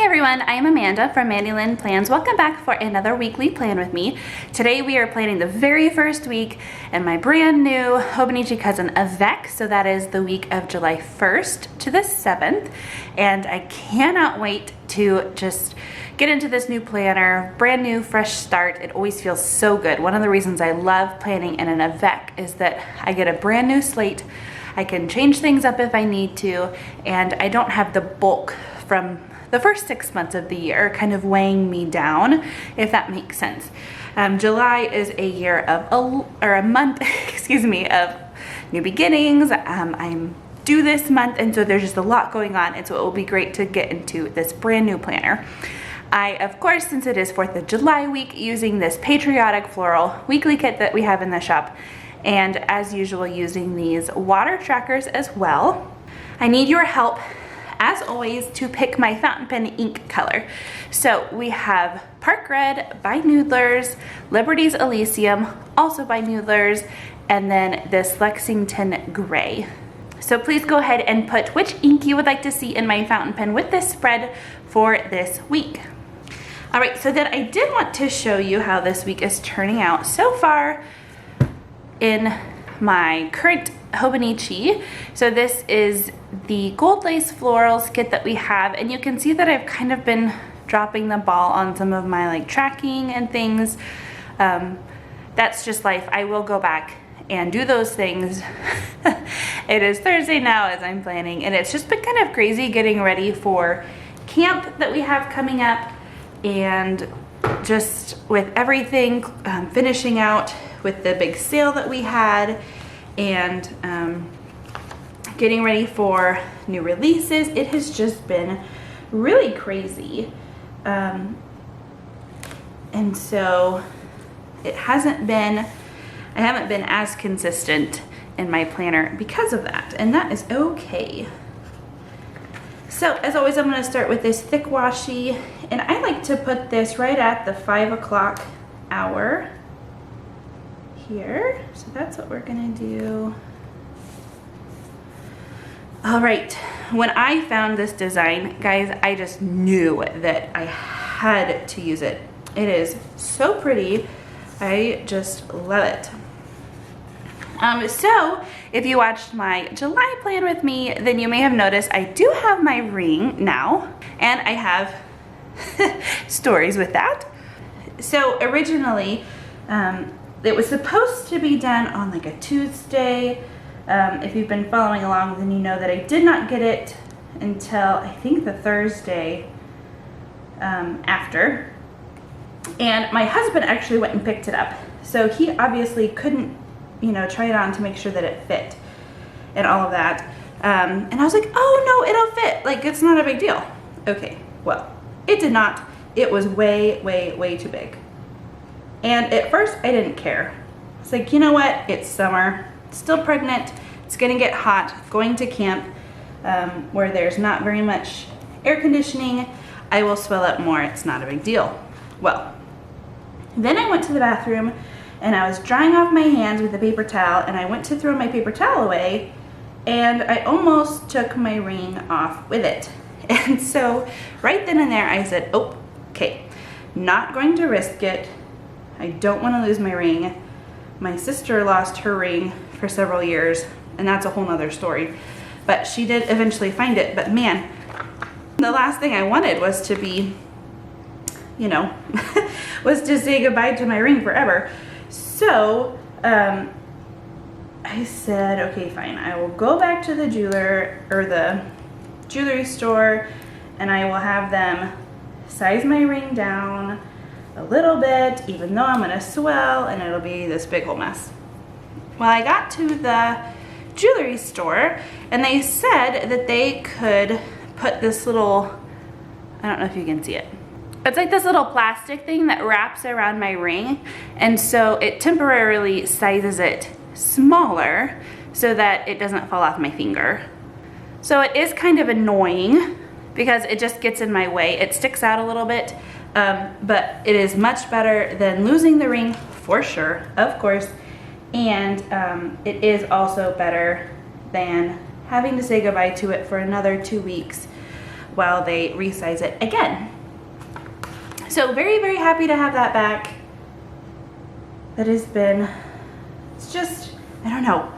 everyone, I am Amanda from Mandy Lynn Plans. Welcome back for another weekly plan with me. Today we are planning the very first week in my brand new Hobonichi cousin Avec. So that is the week of July 1st to the 7th. And I cannot wait to just get into this new planner. Brand new, fresh start. It always feels so good. One of the reasons I love planning in an Avec is that I get a brand new slate. I can change things up if I need to, and I don't have the bulk from the first 6 months of the year kind of weighing me down, if that makes sense. July is a year of, a month, excuse me, of new beginnings. I'm due this month, and so there's just a lot going on, and so it will be great to get into this brand new planner. I, of course, since it is 4th of July week, using this patriotic floral weekly kit that we have in the shop, and as usual, using these water trackers as well. I need your help, as always, to pick my fountain pen ink color. So we have Park Red by Noodlers, Liberty's Elysium, also by Noodlers, and then this Lexington Gray. So please go ahead and put which ink you would like to see in my fountain pen with this spread for this week. All right, so then I did want to show you how this week is turning out so far in my current Hobonichi. So this is the gold lace florals kit that we have, and you can see that I've kind of been dropping the ball on some of my tracking and things. That's just life. I will go back and do those things. It is Thursday now as I'm planning, and it's just been kind of crazy getting ready for camp that we have coming up, and just with everything finishing out with the big sale that we had, and getting ready for new releases. It has just been really crazy, and so it hasn't been, I haven't been as consistent in my planner because of that, and that is okay. So as always, I'm going to start with this thick washi, and I like to put this right at the 5 o'clock hour here. So that's what we're going to do. All right, when I found this design, guys, I just knew that I had to use it. It is so pretty. I just love it. So if you watched my July plan with me, then you may have noticed I do have my ring now, and I have stories with that. So originally, it was supposed to be done on a Tuesday. If you've been following along, then you know that I did not get it until I think the Thursday after. And my husband actually went and picked it up. So he obviously couldn't, try it on to make sure that it fit and all of that. And I was like, oh no, it'll fit. It's not a big deal. Okay, well, it did not. It was way, way, way too big. And at first I didn't care. It's like, you know what? It's summer, still pregnant. It's gonna get hot, going to camp where there's not very much air conditioning. I will swell up more. It's not a big deal. Well, then I went to the bathroom and I was drying off my hands with a paper towel, and I went to throw my paper towel away, and I almost took my ring off with it. And so right then and there I said, oh, okay, not going to risk it. I don't want to lose my ring. My sister lost her ring for several years, and that's a whole nother story. But she did eventually find it. But man, the last thing I wanted was to be, was to say goodbye to my ring forever. So I said, okay, fine. I will go back to the jewelry store, and I will have them size my ring down a little bit, even though I'm gonna swell, and it'll be this big whole mess. Well, I got to the jewelry store, and they said that they could put this little, I don't know if you can see it. It's like this little plastic thing that wraps around my ring, and so it temporarily sizes it smaller so that it doesn't fall off my finger. So it is kind of annoying because it just gets in my way. It sticks out a little bit, but it is much better than losing the ring, for sure, of course, and it is also better than having to say goodbye to it for another 2 weeks while they resize it again. So very, very happy to have that back. That has been, it's just, I don't know,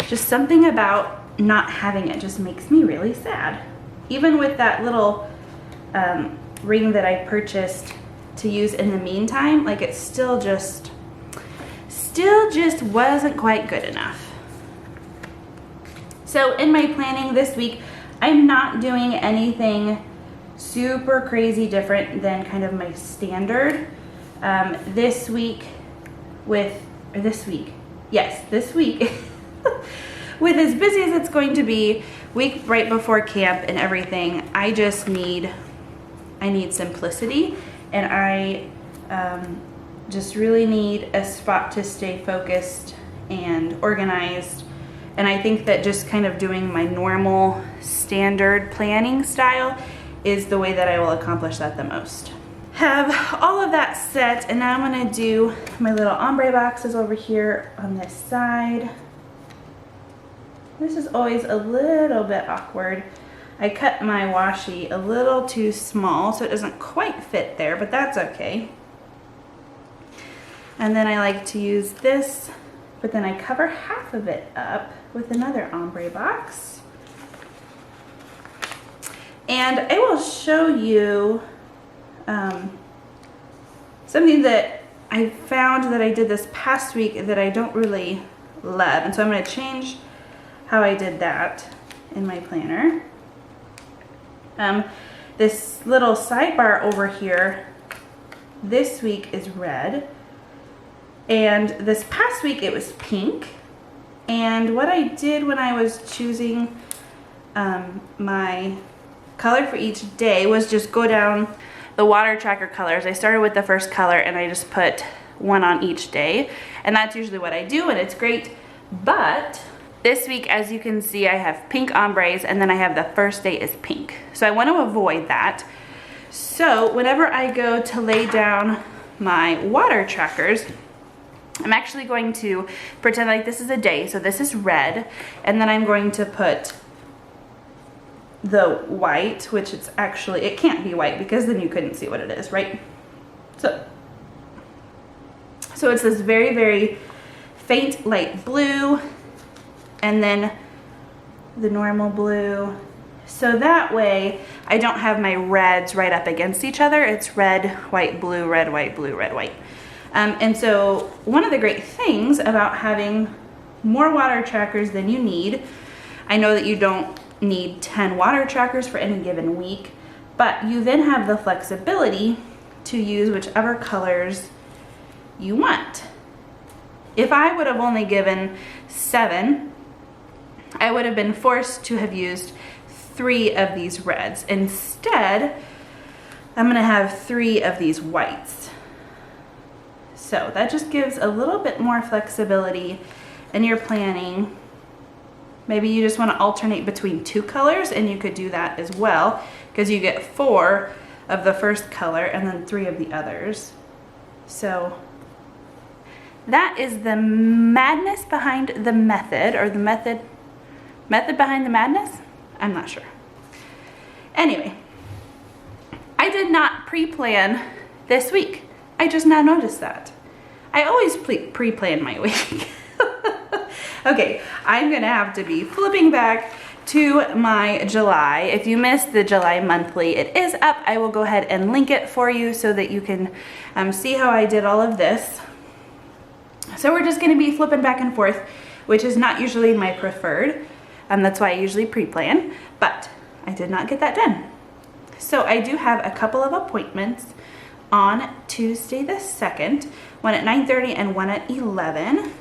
just something about not having it just makes me really sad. Even with that little ring that I purchased to use in the meantime, like it still just wasn't quite good enough. So in my planning this week, I'm not doing anything super crazy different than kind of my this week with as busy as it's going to be, week right before camp and everything, I need simplicity, and I just really need a spot to stay focused and organized. And I think that just kind of doing my normal standard planning style is the way that I will accomplish that the most. Have all of that set, and now I'm gonna do my little ombre boxes over here on this side. This is always a little bit awkward. I cut my washi a little too small, so it doesn't quite fit there, but that's okay. And then I like to use this, but then I cover half of it up with another ombre box. And I will show you something that I found that I did this past week that I don't really love. And so I'm going to change how I did that in my planner. This little sidebar over here this week is red, and this past week it was pink. And what I did when I was choosing my color for each day was just go down the water tracker colors. I started with the first color and I just put one on each day, and that's usually what I do, and it's great. But this week, as you can see, I have pink ombres, and then I have the first day is pink. So I want to avoid that. So whenever I go to lay down my water trackers, I'm actually going to pretend like this is a day. So this is red, and then I'm going to put the white, which it's actually, it can't be white because then you couldn't see what it is, right? So it's this very, very faint light blue, and then the normal blue. So that way I don't have my reds right up against each other. It's red, white, blue, red, white, blue, red, white. And so one of the great things about having more water trackers than you need, I know that you don't need 10 water trackers for any given week, but you then have the flexibility to use whichever colors you want. If I would have only given 7, I would have been forced to have used 3 of these reds. Instead, I'm gonna have 3 of these whites. So that just gives a little bit more flexibility in your planning. Maybe you just want to alternate between 2 colors, and you could do that as well, because you get 4 of the first color and then 3 of the others. So that is the madness behind the method, or the method behind the madness? I'm not sure. Anyway, I did not pre-plan this week. I just now noticed that. I always pre-plan my week. Okay, I'm gonna have to be flipping back to my July. If you missed the July monthly, it is up. I will go ahead and link it for you so that you can see how I did all of this. So we're just gonna be flipping back and forth, which is not usually my preferred. That's why I usually pre-plan, but I did not get that done. So I do have a couple of appointments on Tuesday the 2nd, one at 9:30 and one at 11.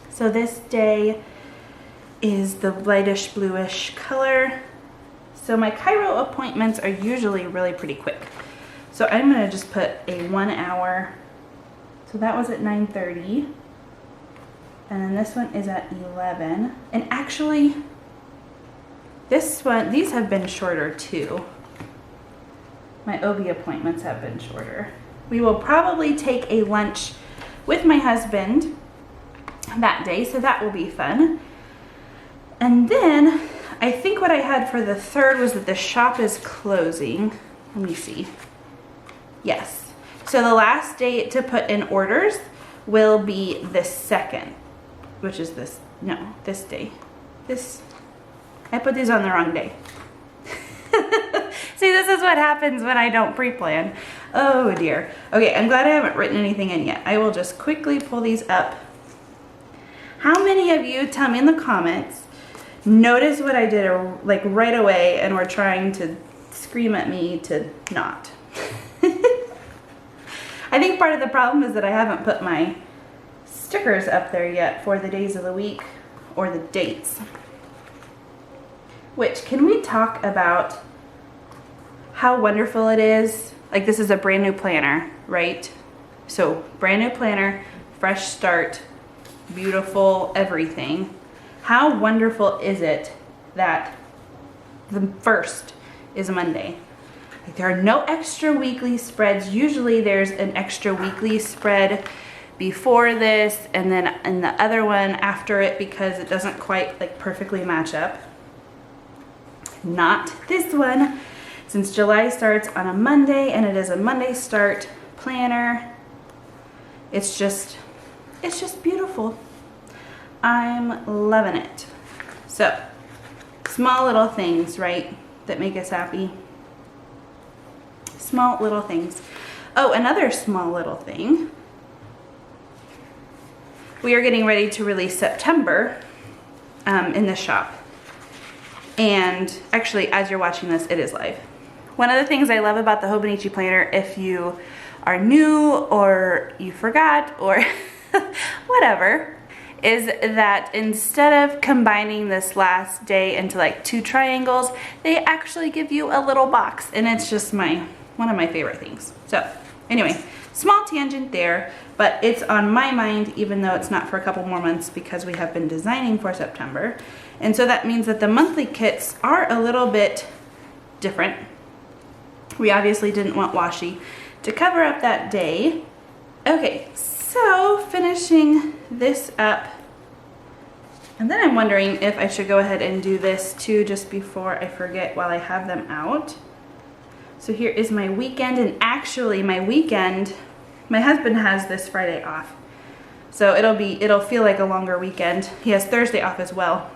So this day is the lightish bluish color. So my Cairo appointments are usually really pretty quick. So I'm gonna just put a 1 hour. So that was at 9:30. And then this one is at 11. And actually, these have been shorter too. My OB appointments have been shorter. We will probably take a lunch with my husband that day, so that will be fun. And then I think what I had for the 3rd was that the shop is closing. Let me see. Yes. So the last date to put in orders will be the 2nd, which is this day. I put these on the wrong day. See, this is what happens when I don't pre-plan. Oh dear. Okay, I'm glad I haven't written anything in yet. I will just quickly pull these up. How many of you, tell me in the comments, notice what I did like right away and were trying to scream at me to not? I think part of the problem is that I haven't put my stickers up there yet for the days of the week or the dates. Which, can we talk about how wonderful it is? Like, this is a brand new planner, right? So brand new planner, fresh start, beautiful everything. How wonderful is it that the 1st is a Monday? Like, there are no extra weekly spreads. Usually there's an extra weekly spread before this and then in the other one after it because it doesn't quite like perfectly match up. Not this one. Since July starts on a Monday and it is a Monday start planner, it's just beautiful. I'm loving it. So, small little things, right, that make us happy. Small little things. Oh, another small little thing. We are getting ready to release September in the shop. And actually, as you're watching this, it is live. One of the things I love about the Hobonichi planner, if you are new or you forgot or whatever, is that instead of combining this last day into like 2 triangles, they actually give you a little box, and it's just one of my favorite things. So anyway, small tangent there, but it's on my mind even though it's not for a couple more months because we have been designing for September. And so that means that the monthly kits are a little bit different. We obviously didn't want washi to cover up that day. Okay, so finishing this up. And then I'm wondering if I should go ahead and do this too just before I forget while I have them out. So here is my weekend, and actually my weekend, my husband has this Friday off. So it'll feel like a longer weekend. He has Thursday off as well.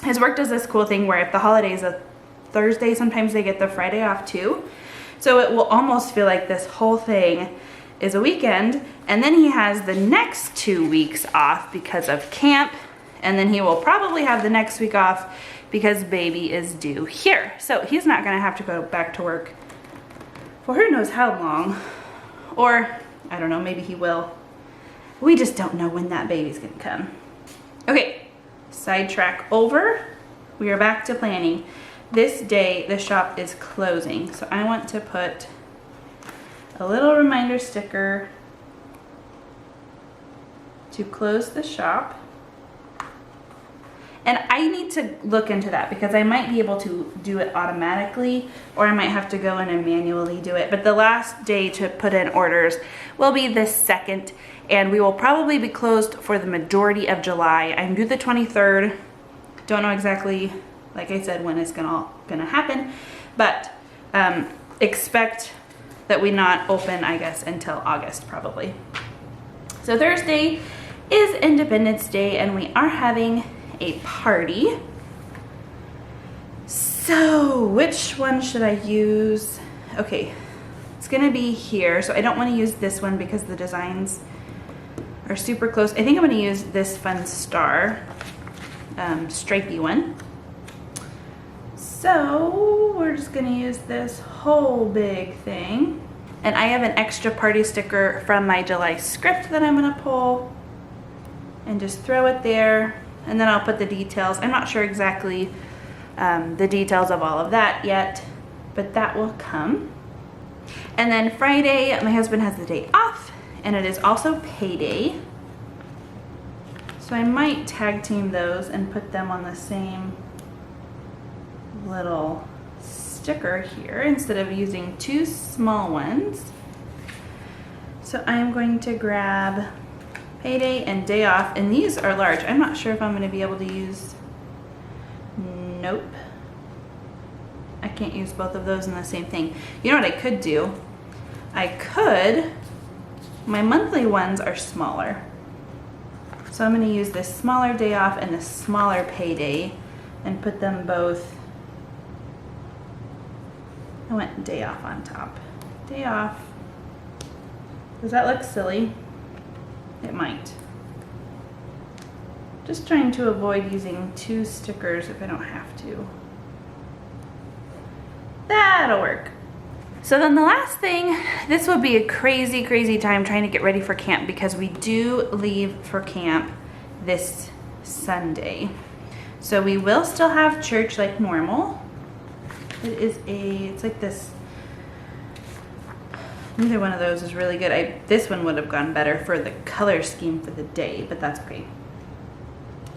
His work does this cool thing where if the holiday is a Thursday, sometimes they get the Friday off too. So it will almost feel like this whole thing is a weekend, and then he has the next 2 weeks off because of camp, and then he will probably have the next week off because baby is due here. So he's not gonna have to go back to work for who knows how long, or I don't know, maybe he will. We just don't know when that baby's gonna come. Okay, sidetrack over. We are back to planning. This day, the shop is closing, so I want to put a little reminder sticker to close the shop. And I need to look into that because I might be able to do it automatically, or I might have to go in and manually do it. But the last day to put in orders will be the 2nd, and we will probably be closed for the majority of July. I'm due the 23rd. Don't know exactly, like I said, when it's gonna happen, but expect that we not open, I guess, until August probably. So Thursday is Independence Day, and we are having a party. So which one should I use? Okay, it's gonna be here. So I don't want to use this one because the designs are super close. I think I'm gonna use this fun star, stripey one. So we're just gonna use this whole big thing. And I have an extra party sticker from my July script that I'm gonna pull and just throw it there. And then I'll put the details. I'm not sure exactly the details of all of that yet, but that will come. And then Friday, my husband has the day off, and it is also payday. So I might tag team those and put them on the same little sticker here instead of using 2 small ones. So I am going to grab payday and day off, and these are large. I'm not sure if I'm going to be able to use, Nope. I can't use both of those in the same thing. You know what I could do? My monthly ones are smaller. So I'm gonna use this smaller day off and this smaller payday and put them both. I went day off on top. Day off. Does that look silly? It might. Just trying to avoid using 2 stickers if I don't have to. That'll work. So then the last thing, this will be a crazy, crazy time trying to get ready for camp because we do leave for camp this Sunday. So we will still have church like normal. It's like this, neither one of those is really good. This one would have gone better for the color scheme for the day, but that's okay.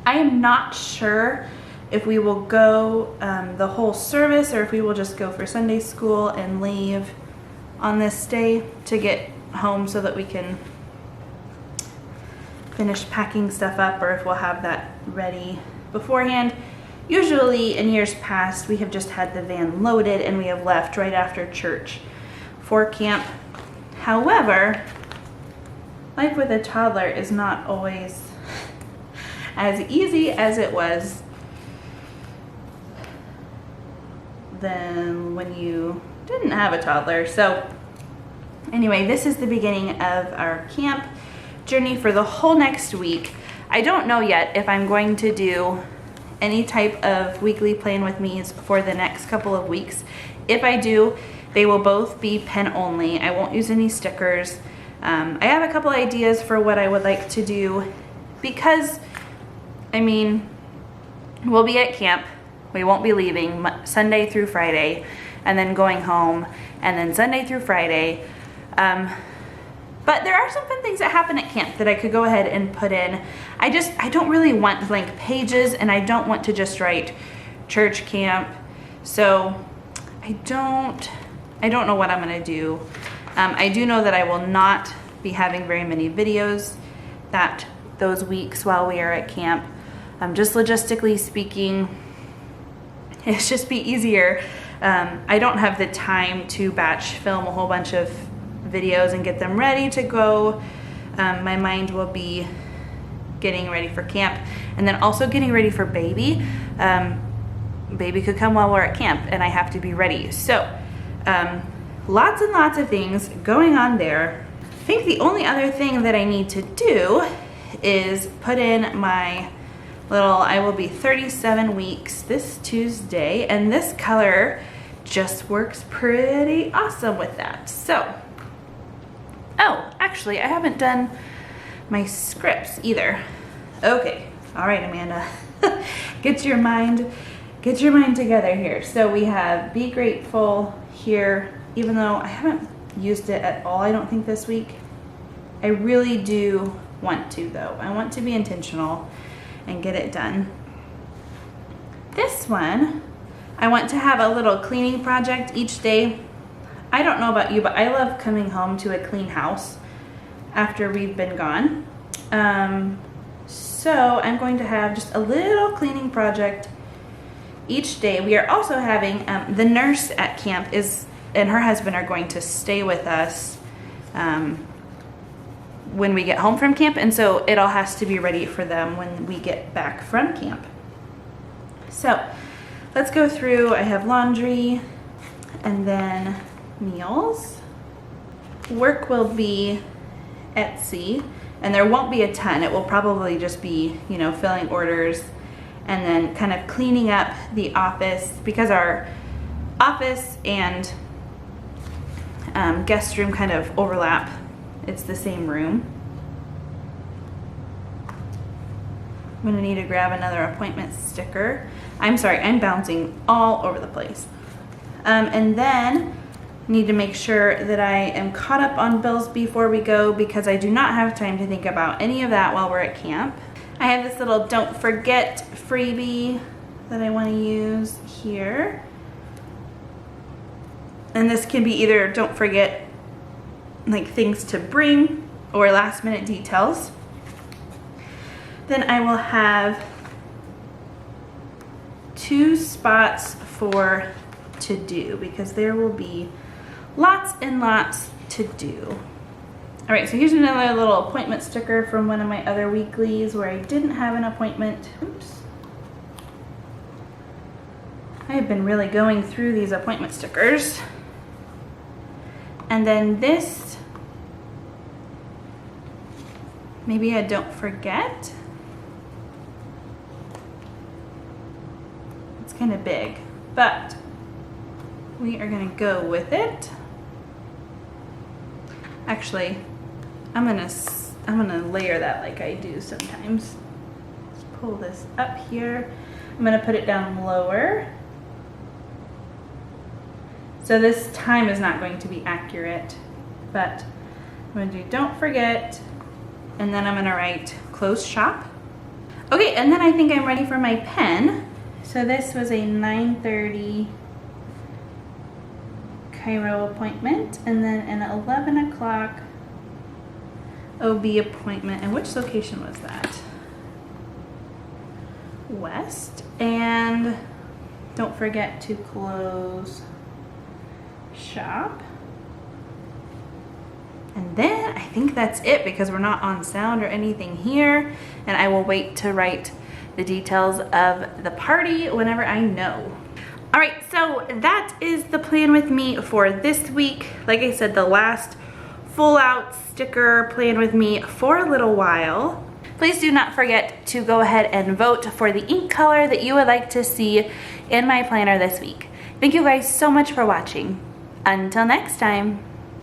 I am not sure if we will go the whole service or if we will just go for Sunday school and leave on this day to get home so that we can finish packing stuff up, or if we'll have that ready beforehand. Usually in years past, we have just had the van loaded and we have left right after church for camp. However, life with a toddler is not always as easy as it was than when you didn't have a toddler. So anyway, this is the beginning of our camp journey for the whole next week. I don't know yet if I'm going to do any type of weekly plan with me's for the next couple of weeks. If I do, they will both be pen only. I won't use any stickers. I have a couple ideas for what I would like to do because, I mean, we'll be at camp. We won't be leaving Sunday through Friday and then going home and then Sunday through Friday. But there are some fun things that happen at camp that I could go ahead and put in. I don't really want blank pages, and I don't want to just write church camp. So I don't know what I'm gonna do. I do know that I will not be having very many videos those weeks while we are at camp. Just logistically speaking, it's just be easier. I don't have the time to batch film a whole bunch of videos and get them ready to go. My mind will be getting ready for camp and then also getting ready for baby. Baby could come while we're at camp and I have to be ready. So lots and lots of things going on there. I think the only other thing that I need to do is put in my little, I will be 37 weeks this Tuesday, and this color just works pretty awesome with that. So, oh, actually I haven't done my scripts either. Okay, all right, Amanda, get your mind together here. So we have Be Grateful here, even though I haven't used it at all, I don't think this week. I really do want to though. I want to be intentional and get it done. This one, I want to have a little cleaning project each day. I don't know about you, but I love coming home to a clean house after we've been gone. So I'm going to have just a little cleaning project each day. We are also having, the nurse at camp and her husband are going to stay with us when we get home from camp, and so it all has to be ready for them when we get back from camp. So let's go through. I have laundry and then meals. Work will be Etsy, and there won't be a ton. It will probably just be, you know, filling orders and then kind of cleaning up the office, because our office and guest room kind of overlap. It's the same room. I'm gonna need to grab another appointment sticker. I'm sorry, I'm bouncing all over the place. And then need to make sure that I am caught up on bills before we go, because I do not have time to think about any of that while we're at camp. I have this little don't forget freebie that I want to use here. And this can be either don't forget like things to bring or last minute details. Then I will have 2 spots for to do because there will be lots and lots to do. All right, so here's another little appointment sticker from one of my other weeklies where I didn't have an appointment. Oops. I have been really going through these appointment stickers. And then this, maybe I don't forget. It's kind of big, but we are gonna go with it. Actually, I'm gonna layer that like I do sometimes. Let's pull this up here. I'm gonna put it down lower. So this time is not going to be accurate, but I'm gonna do don't forget, and then I'm gonna write close shop. Okay, and then I think I'm ready for my pen. So this was a 9:30 chiro appointment, and then an 11 o'clock OB appointment. And which location was that? West. And don't forget to close shop. And then I think that's it because we're not on sound or anything here, and I will wait to write the details of the party whenever I know. All right, so that is the plan with me for this week. Like I said, the last full out sticker plan with me for a little while. Please do not forget to go ahead and vote for the ink color that you would like to see in my planner this week. Thank you guys so much for watching. Until next time.